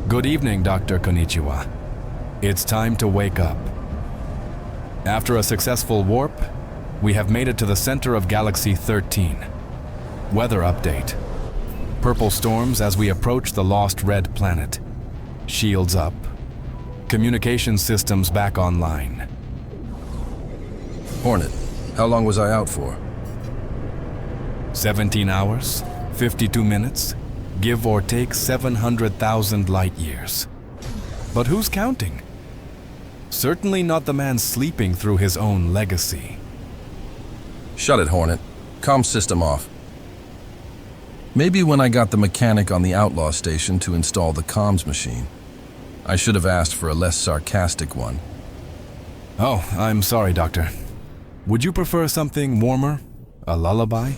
Good evening, Dr. Konnichiwa. It's time to wake up. After a successful warp, we have made it to the center of Galaxy 13. Weather update. Purple storms as we approach the lost red planet. Shields up. Communication systems back online. Hornet, how long was I out for? 17 hours, 52 minutes, give or take 700,000 light years. But who's counting? Certainly not the man sleeping through his own legacy. Shut it, Hornet. Comm system off. Maybe when I got the mechanic on the outlaw station to install the comms machine. I should have asked for a less sarcastic one. Oh, I'm sorry, Doctor. Would you prefer something warmer? A lullaby?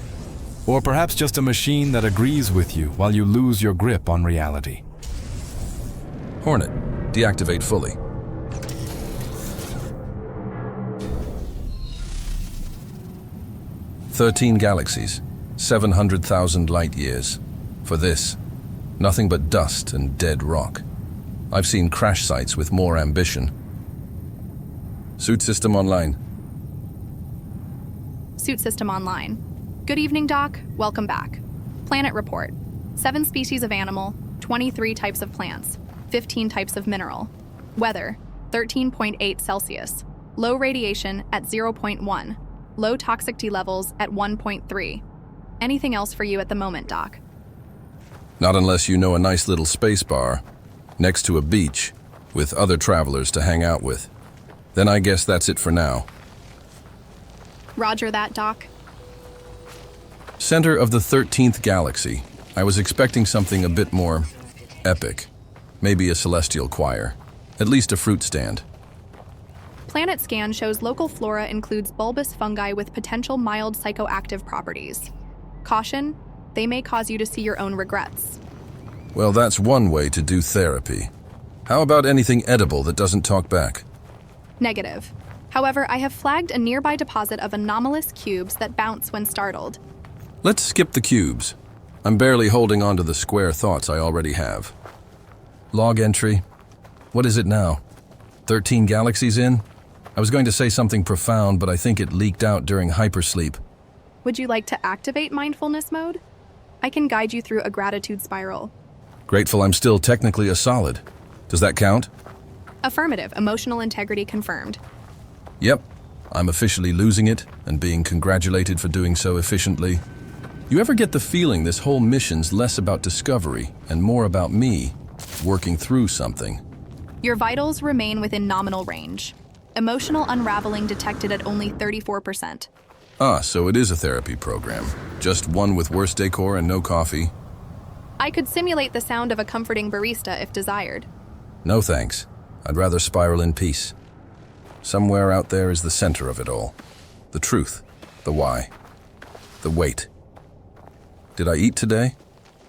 Or perhaps just a machine that agrees with you while you lose your grip on reality? Hornet, deactivate fully. "13 galaxies, 700,000 light years. For this, nothing but dust and dead rock. I've seen crash sites with more ambition. Suit system online. Suit system online. Good evening, Doc. Welcome back. Planet report. 7 species of animal, 23 types of plants, 15 types of mineral. Weather, 13.8 Celsius. Low radiation at 0.1. Low toxicity levels at 1.3. Anything else for you at the moment, Doc? Not unless you know a nice little space bar next to a beach with other travelers to hang out with. Then I guess that's it for now. Roger that, Doc. Center of the 13th galaxy. I was expecting something a bit more epic. Maybe a celestial choir. At least a fruit stand. Planet scan shows local flora includes bulbous fungi with potential mild psychoactive properties. Caution, they may cause you to see your own regrets. Well, that's one way to do therapy. How about anything edible that doesn't talk back? Negative. However, I have flagged a nearby deposit of anomalous cubes that bounce when startled. Let's skip the cubes. I'm barely holding on to the square thoughts I already have. Log entry. What is it now? 13 galaxies in? I was going to say something profound, but I think it leaked out during hypersleep. Would you like to activate mindfulness mode? I can guide you through a gratitude spiral. Grateful I'm still technically a solid. Does that count? Affirmative. Emotional integrity confirmed. Yep. I'm officially losing it and being congratulated for doing so efficiently. You ever get the feeling this whole mission's less about discovery and more about me working through something? Your vitals remain within nominal range. Emotional unraveling detected at only 34%. Ah, so it is a therapy program. Just one with worse decor and no coffee. I could simulate the sound of a comforting barista if desired. No thanks. I'd rather spiral in peace. Somewhere out there is the center of it all. The truth, the why, the weight. Did I eat today?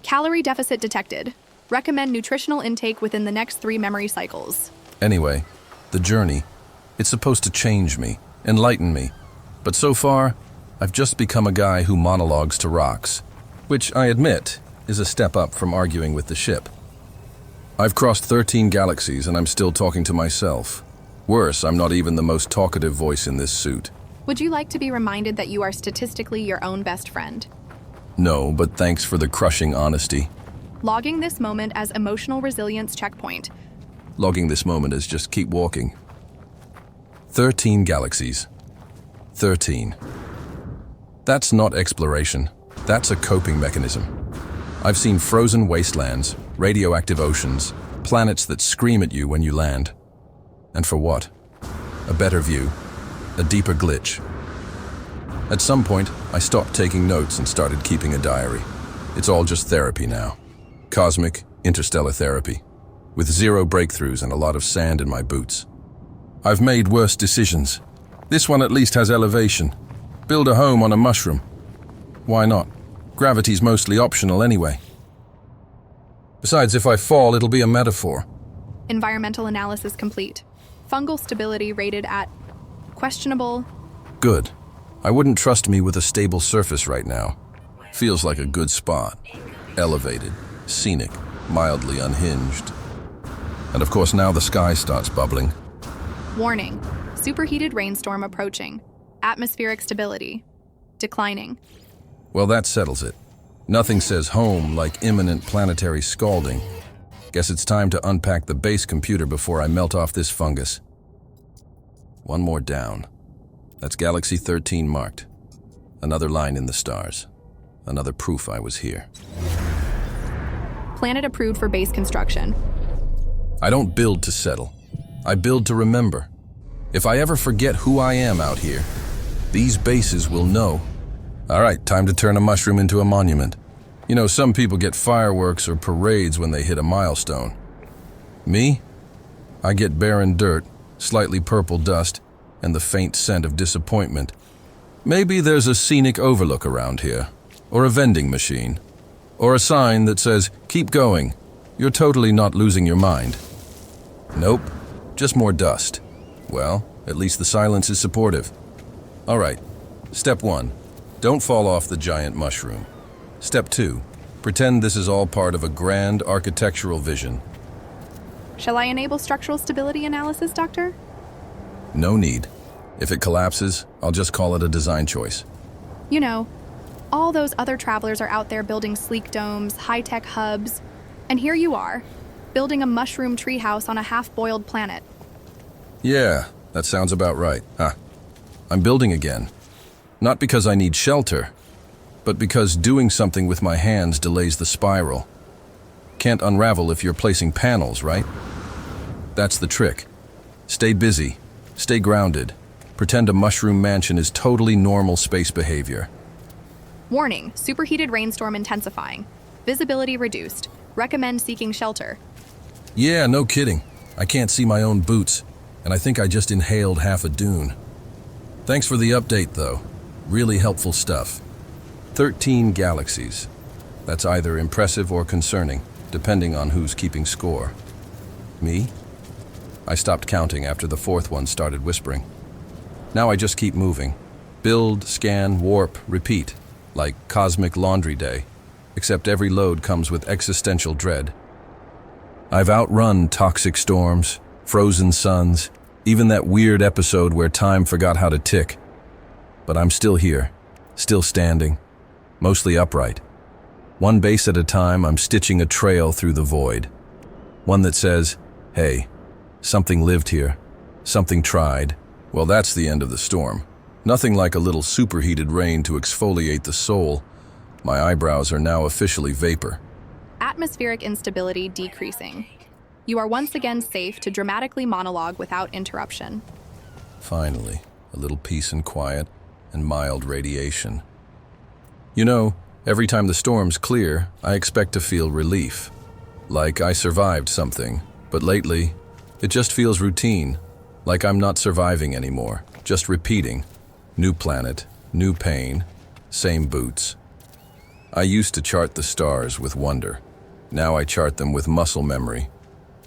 Calorie deficit detected. Recommend nutritional intake within the next 3 memory cycles. Anyway, the journey. It's supposed to change me, enlighten me. But so far, I've just become a guy who monologues to rocks, which I admit is a step up from arguing with the ship. I've crossed 13 galaxies and I'm still talking to myself. Worse, I'm not even the most talkative voice in this suit. Would you like to be reminded that you are statistically your own best friend? No, but thanks for the crushing honesty. Logging this moment as emotional resilience checkpoint. Logging this moment as just keep walking. 13 galaxies. 13. That's not exploration. That's a coping mechanism. I've seen frozen wastelands, radioactive oceans, planets that scream at you when you land. And for what? A better view, a deeper glitch. At some point, I stopped taking notes and started keeping a diary. It's all just therapy now. Cosmic, interstellar therapy, with 0 breakthroughs and a lot of sand in my boots. I've made worse decisions. This one at least has elevation. Build a home on a mushroom. Why not? Gravity's mostly optional anyway. Besides, if I fall, it'll be a metaphor. Environmental analysis complete. Fungal stability rated at questionable. Good. I wouldn't trust me with a stable surface right now. Feels like a good spot. Elevated, scenic, mildly unhinged. And of course now the sky starts bubbling. Warning, superheated rainstorm approaching. Atmospheric stability declining. Well, that settles it. Nothing says home like imminent planetary scalding. Guess it's time to unpack the base computer before I melt off this fungus. One more down. That's Galaxy 13 marked. Another line in the stars. Another proof I was here. Planet approved for base construction. I don't build to settle. I build to remember. If I ever forget who I am out here, these bases will know. All right, time to turn a mushroom into a monument. You know, some people get fireworks or parades when they hit a milestone. Me? I get barren dirt, slightly purple dust, and the faint scent of disappointment. Maybe there's a scenic overlook around here, or a vending machine, or a sign that says, "Keep going, you're totally not losing your mind." Nope, just more dust. Well, at least the silence is supportive. All right, step 1, don't fall off the giant mushroom. Step 2, pretend this is all part of a grand architectural vision. Shall I enable structural stability analysis, Doctor? No need. If it collapses, I'll just call it a design choice. You know, all those other travelers are out there building sleek domes, high-tech hubs, and here you are, building a mushroom treehouse on a half-boiled planet. Yeah, that sounds about right. I'm building again. Not because I need shelter, but because doing something with my hands delays the spiral. Can't unravel if you're placing panels, right? That's the trick. Stay busy, stay grounded, pretend a mushroom mansion is totally normal space behavior. Warning, superheated rainstorm intensifying. Visibility reduced. Recommend seeking shelter. Yeah, no kidding. I can't see my own boots, and I think I just inhaled half a dune. Thanks for the update, though. Really helpful stuff. 13 galaxies. That's either impressive or concerning, depending on who's keeping score. Me? I stopped counting after the fourth one started whispering. Now I just keep moving. Build, scan, warp, repeat. Like cosmic laundry day, except every load comes with existential dread. I've outrun toxic storms, frozen suns, even that weird episode where time forgot how to tick. But I'm still here, still standing, mostly upright. One base at a time, I'm stitching a trail through the void. One that says, hey, something lived here, something tried. Well, that's the end of the storm. Nothing like a little superheated rain to exfoliate the soul. My eyebrows are now officially vapor. Atmospheric instability decreasing. You are once again safe to dramatically monologue without interruption. Finally, a little peace and quiet and mild radiation. You know, every time the storms clear, I expect to feel relief. Like I survived something, but lately, it just feels routine. Like I'm not surviving anymore, just repeating. New planet, new pain, same boots. I used to chart the stars with wonder. Now I chart them with muscle memory.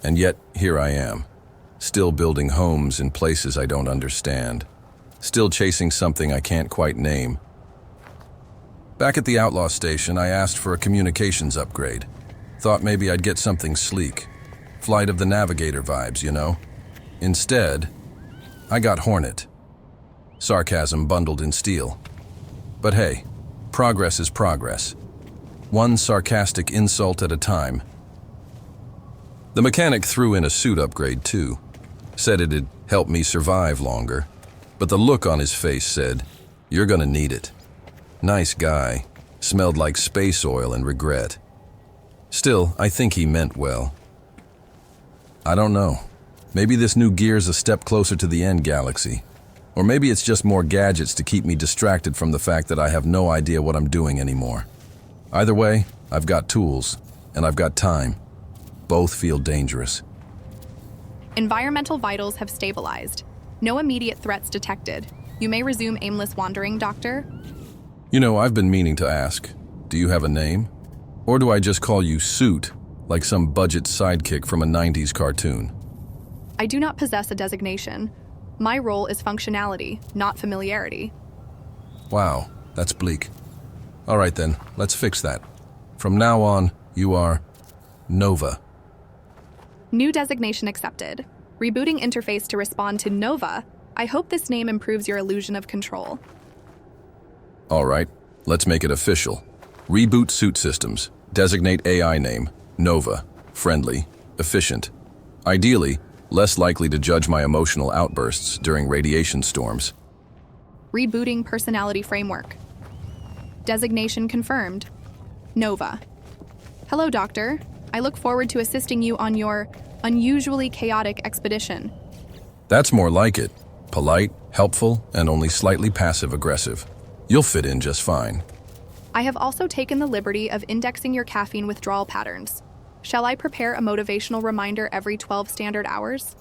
And yet, here I am, still building homes in places I don't understand. Still chasing something I can't quite name. Back at the Outlaw Station, I asked for a communications upgrade. Thought maybe I'd get something sleek. Flight of the Navigator vibes, you know? Instead, I got Hornet. Sarcasm bundled in steel. But hey, progress is progress. One sarcastic insult at a time. The mechanic threw in a suit upgrade too. Said it'd help me survive longer. But the look on his face said, "You're gonna need it." Nice guy. Smelled like space oil and regret. Still, I think he meant well. I don't know. Maybe this new gear's a step closer to the end galaxy. Or maybe it's just more gadgets to keep me distracted from the fact that I have no idea what I'm doing anymore. Either way, I've got tools, and I've got time. Both feel dangerous. Environmental vitals have stabilized. No immediate threats detected. You may resume aimless wandering, Doctor. You know, I've been meaning to ask, do you have a name? Or do I just call you Suit, like some budget sidekick from a 90s cartoon? I do not possess a designation. My role is functionality, not familiarity. Wow, that's bleak. All right then, let's fix that. From now on, you are Nova. New designation accepted. Rebooting interface to respond to Nova. I hope this name improves your illusion of control. All right, let's make it official. Reboot suit systems. Designate AI name. Nova. Friendly. Efficient. Ideally, less likely to judge my emotional outbursts during radiation storms. Rebooting personality framework. Designation confirmed. Nova. Hello, Doctor. I look forward to assisting you on your unusually chaotic expedition. That's more like it. Polite, helpful, and only slightly passive-aggressive. You'll fit in just fine. I have also taken the liberty of indexing your caffeine withdrawal patterns. Shall I prepare a motivational reminder every 12 standard hours?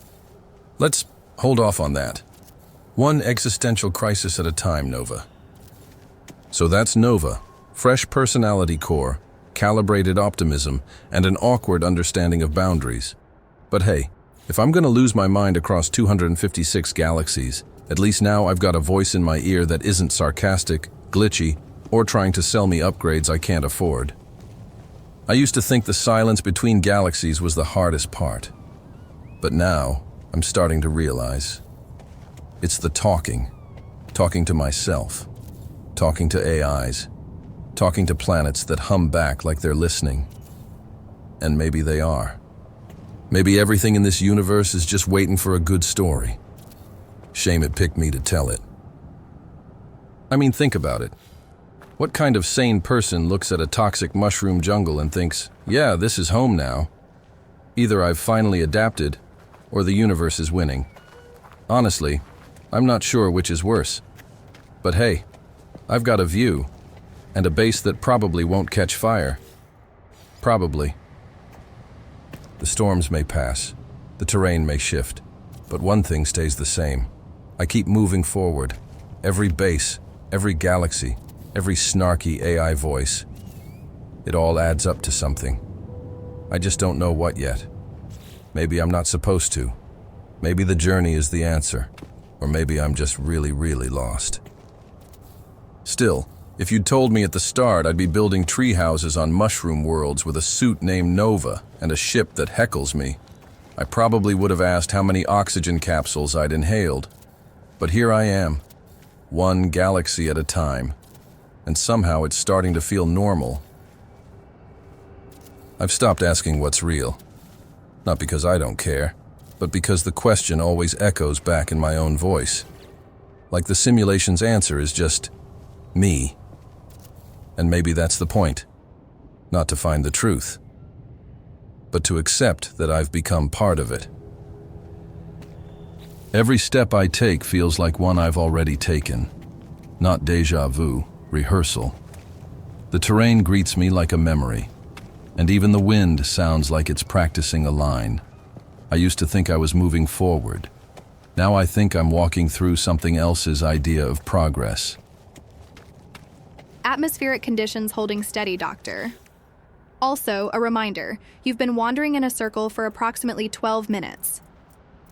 Let's hold off on that. One existential crisis at a time, Nova. So that's Nova. Fresh personality core, calibrated optimism, and an awkward understanding of boundaries. But hey, if I'm gonna lose my mind across 256 galaxies, at least now I've got a voice in my ear that isn't sarcastic, glitchy, or trying to sell me upgrades I can't afford. I used to think the silence between galaxies was the hardest part. But now, I'm starting to realize it's the talking to myself, talking to AIs, talking to planets that hum back like they're listening. And maybe they are. Maybe everything in this universe is just waiting for a good story. Shame it picked me to tell it. I mean, think about it. What kind of sane person looks at a toxic mushroom jungle and thinks, yeah, this is home now? Either I've finally adapted, or the universe is winning. Honestly, I'm not sure which is worse. But hey, I've got a view, and a base that probably won't catch fire. Probably. The storms may pass, the terrain may shift, but one thing stays the same. I keep moving forward. Every base, every galaxy, every snarky AI voice. It all adds up to something. I just don't know what yet. Maybe I'm not supposed to. Maybe the journey is the answer. Or maybe I'm just really, really lost. Still, if you'd told me at the start I'd be building tree houses on mushroom worlds with a suit named Nova and a ship that heckles me, I probably would have asked how many oxygen capsules I'd inhaled. But here I am, one galaxy at a time, and somehow it's starting to feel normal. I've stopped asking what's real. Not because I don't care, but because the question always echoes back in my own voice. Like the simulation's answer is just me. And maybe that's the point. Not to find the truth, but to accept that I've become part of it. Every step I take feels like one I've already taken. Not déjà vu, rehearsal. The terrain greets me like a memory, and even the wind sounds like it's practicing a line. I used to think I was moving forward. Now I think I'm walking through something else's idea of progress. Atmospheric conditions holding steady, Doctor. Also, a reminder, you've been wandering in a circle for approximately 12 minutes.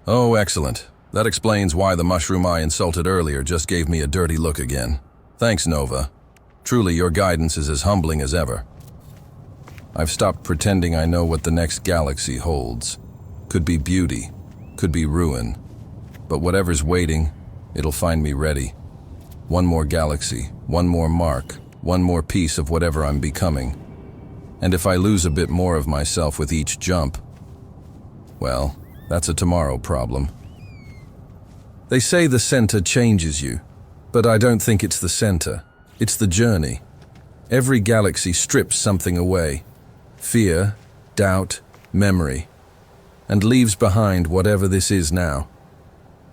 Oh, excellent. That explains why the mushroom I insulted earlier just gave me a dirty look again. Thanks, Nova. Truly, your guidance is as humbling as ever. I've stopped pretending I know what the next galaxy holds. Could be beauty, could be ruin. But whatever's waiting, it'll find me ready. One more galaxy, one more mark, one more piece of whatever I'm becoming. And if I lose a bit more of myself with each jump, well, that's a tomorrow problem. They say the center changes you, but I don't think it's the center. It's the journey. Every galaxy strips something away. Fear, doubt, memory, and leaves behind whatever this is now.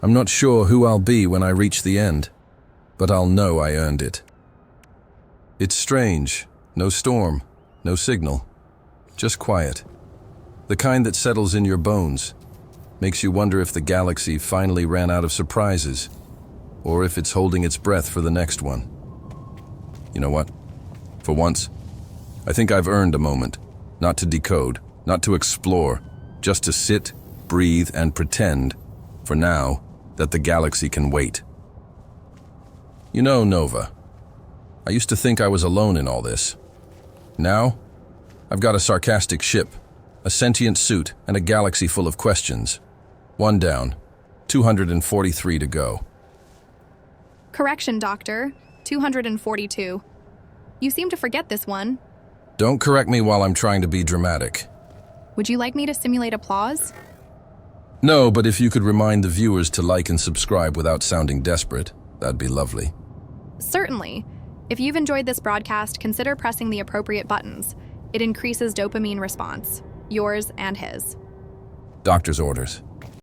I'm not sure who I'll be when I reach the end, but I'll know I earned it. It's strange. No storm, no signal, just quiet. The kind that settles in your bones, makes you wonder if the galaxy finally ran out of surprises, or if it's holding its breath for the next one. You know what? For once, I think I've earned a moment, not to decode, not to explore, just to sit, breathe, and pretend, for now, that the galaxy can wait. You know, Nova, I used to think I was alone in all this. Now, I've got a sarcastic ship, a sentient suit, and a galaxy full of questions. 1 down, 243 to go. Correction, Doctor. 242. You seem to forget this one. Don't correct me while I'm trying to be dramatic. Would you like me to simulate applause? No, but if you could remind the viewers to like and subscribe without sounding desperate, that'd be lovely. Certainly. If you've enjoyed this broadcast, consider pressing the appropriate buttons. It increases dopamine response, yours and his. Doctor's orders.